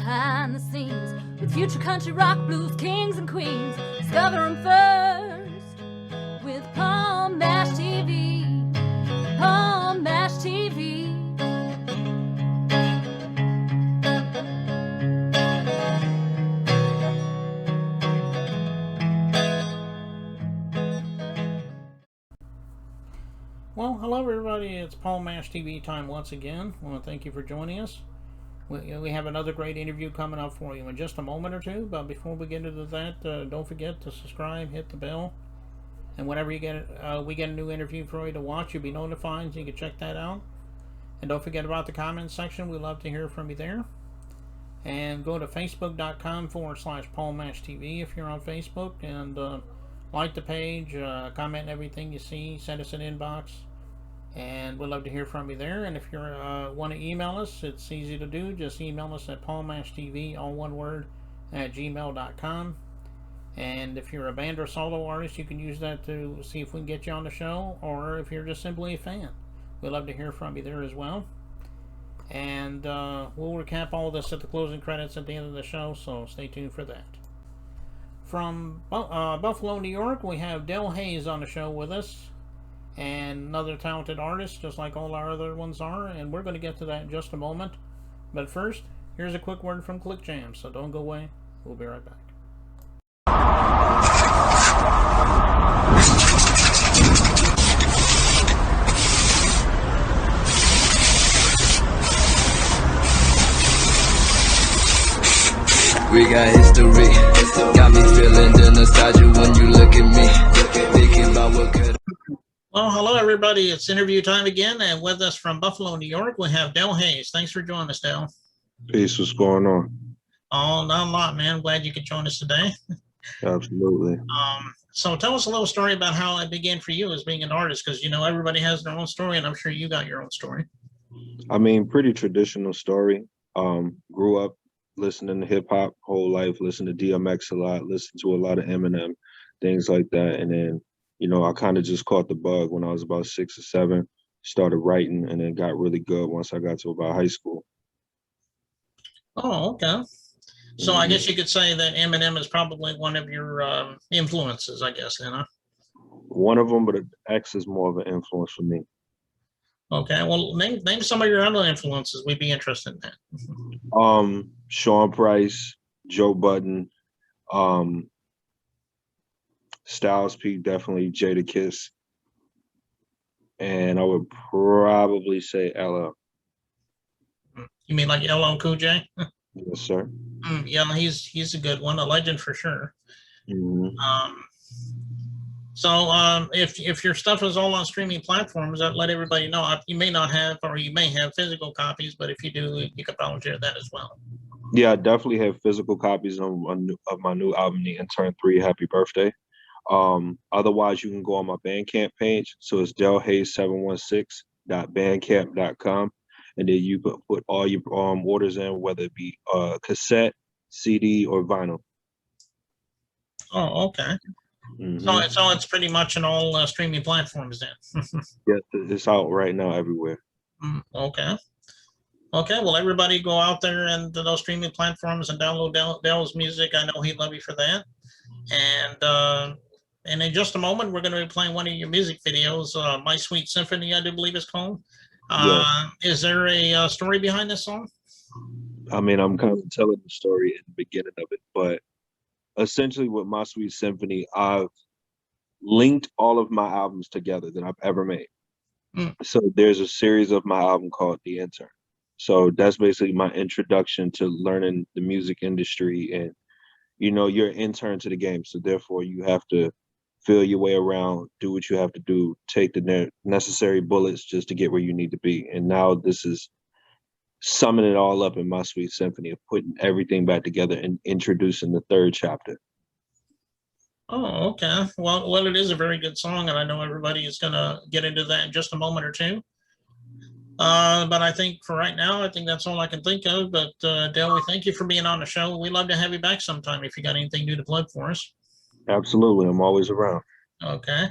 behind the scenes with future country rock blues kings and queens. Discover them first with Paul Mash TV. Paul Mash TV. Well, hello everybody, it's Paul Mash TV time once again. I want to thank you for joining us. We have another great interview coming up for you in just a moment or two, but before we get into that, don't forget to subscribe, hit the bell, and whenever we get a new interview for you to watch, you'll be notified so you can check that out. And don't forget about the comments section, we'd love to hear from you there. And go to facebook.com/Paul Mash TV if you're on Facebook, and like the page, comment everything you see, send us an inbox, and we'd love to hear from you there. And if you want to email us, it's easy to do. Just email us at paulmashtv, all one word, at gmail.com. And if you're a band or solo artist, you can use that to see if we can get you on the show, or if you're just simply a fan, we'd love to hear from you there as well. And we'll recap all this at the closing credits at the end of the show, so stay tuned for that. From Buffalo, New York, we have Haze on the show with us, and another talented artist, just like all our other ones are, and we're going to get to that in just a moment. But first, here's a quick word from Click Jam, so don't go away. We'll be right back. We got history, got me feeling the nostalgia when you look at me, thinking about what could. Well, hello everybody, it's interview time again, and with us from Buffalo, New York, we have Haze. Thanks for joining us, Del. Peace, what's going on? Oh, not a lot, man. Glad you could join us today. Absolutely. So tell us a little story about how it began for you as being an artist, because you know everybody has their own story, and I'm sure you got your own story. I mean, pretty traditional story. Grew up listening to hip hop whole life, listen to DMX a lot, listen to a lot of Eminem, things like that. And then, you know, I kind of just caught the bug when I was about 6 or 7, started writing, and then got really good once I got to about high school. Oh, okay. So I guess you could say that Eminem is probably one of your influences, I guess, you know? One of them, but X is more of an influence for me. Okay, well, name some of your other influences. We'd be interested in that. Sean Price, Joe Budden, Styles P, definitely Jadakiss, and I would probably say LL. You mean like LL Cool J? Yes, sir. Yeah, he's a good one, a legend for sure. Mm-hmm. So if your stuff is all on streaming platforms, I'd let everybody know. You may not have, or you may have physical copies, but if you do, you could volunteer that as well. Yeah, I definitely have physical copies of my new album, The Intern 3, Happy Birthday. Otherwise, you can go on my Bandcamp page. So it's delhaze716.bandcamp.com. And then you can put all your orders in, whether it be cassette, CD, or vinyl. Oh, okay. Mm-hmm. So it's pretty much on all streaming platforms then. Yeah, it's out right now everywhere. Okay. Okay, well, everybody go out there and those streaming platforms and download Del's music. I know he'd love you for that. And in just a moment, we're going to be playing one of your music videos, My Sweet Symphony, I do believe it's called. Yeah. Is there a story behind this song? I mean, I'm kind of telling the story in the beginning of it, but essentially with My Sweet Symphony, I've linked all of my albums together that I've ever made. So there's a series of my album called The Intern. So that's basically my introduction to learning the music industry, and you know, you're an intern to the game, so therefore you have to feel your way around, do what you have to do, take the necessary bullets just to get where you need to be. And now this is summing it all up in My Sweet Symphony of putting everything back together and introducing the 3rd chapter. Oh, okay. Well, it is a very good song, and I know everybody is going to get into that in just a moment or two. But I think for right now, I think that's all I can think of. But Del, we thank you for being on the show. We'd love to have you back sometime if you got anything new to plug for us. Absolutely. I'm always around. Okay.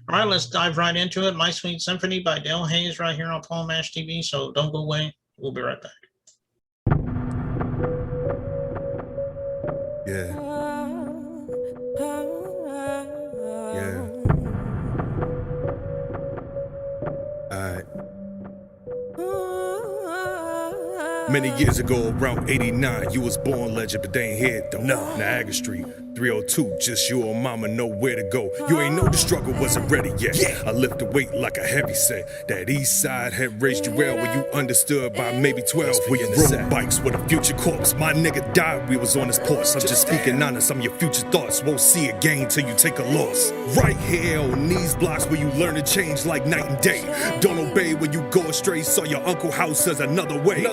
All right, let's dive right into it. My Sweet Symphony by Haze right here on Paul Mash TV. So don't go away. We'll be right back. Yeah. Yeah. Alright. Many years ago, around 89, you was born legend, but they ain't here though. No. Niagara Street, 302, just you and mama know where to go. You ain't know the struggle wasn't ready yet. Yeah. I lift the weight like a heavy set. That east side had raised you well when you understood by maybe 12. We rode bikes with a future corpse. My nigga died, we was on his porch. I'm just speaking honest, I'm your future thoughts. Won't see a gain till you take a loss. Right here on these blocks where you learn to change like night and day. Don't obey when you go astray, saw your uncle house as another way.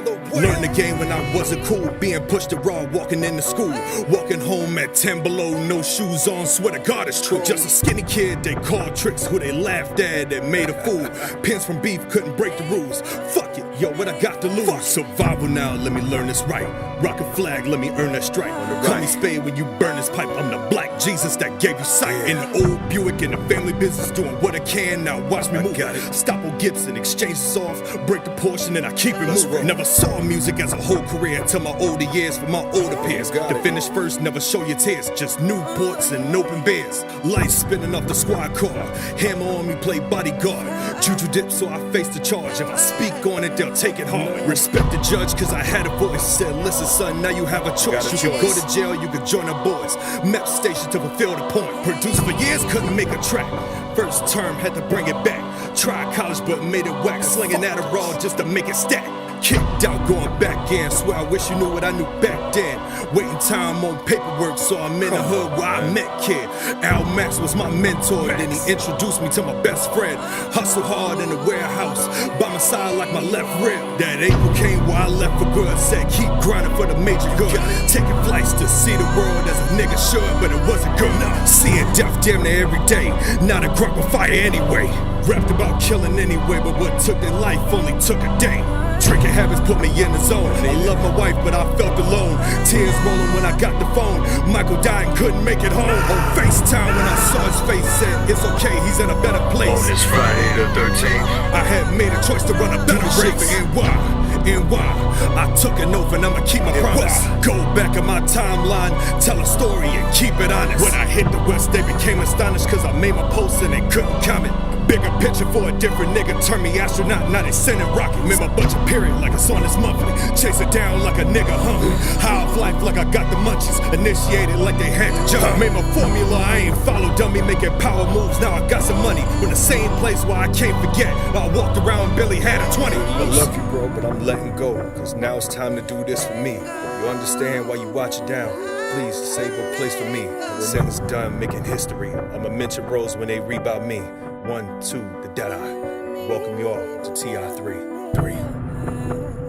Learned the game when I wasn't cool, being pushed to raw, walking into school. Walking home at 10 below, no shoes on, swear to God it's true. Just a skinny kid they called tricks, who they laughed at and made a fool. Pins from beef couldn't break the rules. Fuck it, yo, what I got to lose? Fuck survival now, let me learn this right. Rock a flag, let me earn that stripe. Call me spade when you burn this pipe. I'm the black Jesus that gave you sight. In the old Buick, in the family business, doing what I can. Now watch me move. Stop on Gibson, exchange this off, break the portion, and I keep it moving. Never saw music as a whole career until my older years for my older peers. To finish first, never show your tears, just Newports and open beers. Lights spinning off the squad car, hammer on me, play bodyguard. Juju dip, so I face the charge. If I speak on it, they'll take it hard. Respect the judge, cause I had a voice. Said, listen son, now you have a choice. You can go to jail, you can join the boys. Map station to fulfill the point. Produced for years, couldn't make a track. First term, had to bring it back. Tried college, but made it whack. Slinging Adderall just to make it stack. Kicked out, going back in. Swear I wish you knew what I knew back then. Waiting time on paperwork, so I'm in the hood where I met kid. Al Max was my mentor, then he introduced me to my best friend. Hustle hard in the warehouse, by my side like my left rib. That April came where I left for good. Said keep grinding for the major good. Taking flights to see the world as a nigga should, but it wasn't good. Seeing death damn near every day, not a grunt of fire anyway. Rapped about killing anyway, but what took their life only took a day. Drinking habits put me in the zone. I love my wife, but I felt alone. Tears rolling when I got the phone. Michael died and couldn't make it home. On FaceTime when I saw his face, said it's okay, he's in a better place. On this Friday the 13th, I had made a choice to run a better race. And why? I took an oath and I'ma keep my promise. Go back in my timeline, tell a story and keep it honest. When I hit the West, they became astonished cause I made my post and they couldn't comment. Bigger picture for a different nigga, turn me astronaut, now they sending rockets. Made my budget period like it's on this monthly. Chase it down like a nigga hungry. High off life like I got the munchies. Initiated like they had to jump. Made my formula, I ain't follow dummy, making power moves, now I got some money. From the same place where I can't forget, I walked around, barely had a 20. I love you bro, but I'm letting go, cause now it's time to do this for me. You understand why you watch it down. Please save a place for me. When it's done making history, I'ma mention Rose when they read about me. 1, 2, the Dead Eye. Welcome you all to TI3. 3.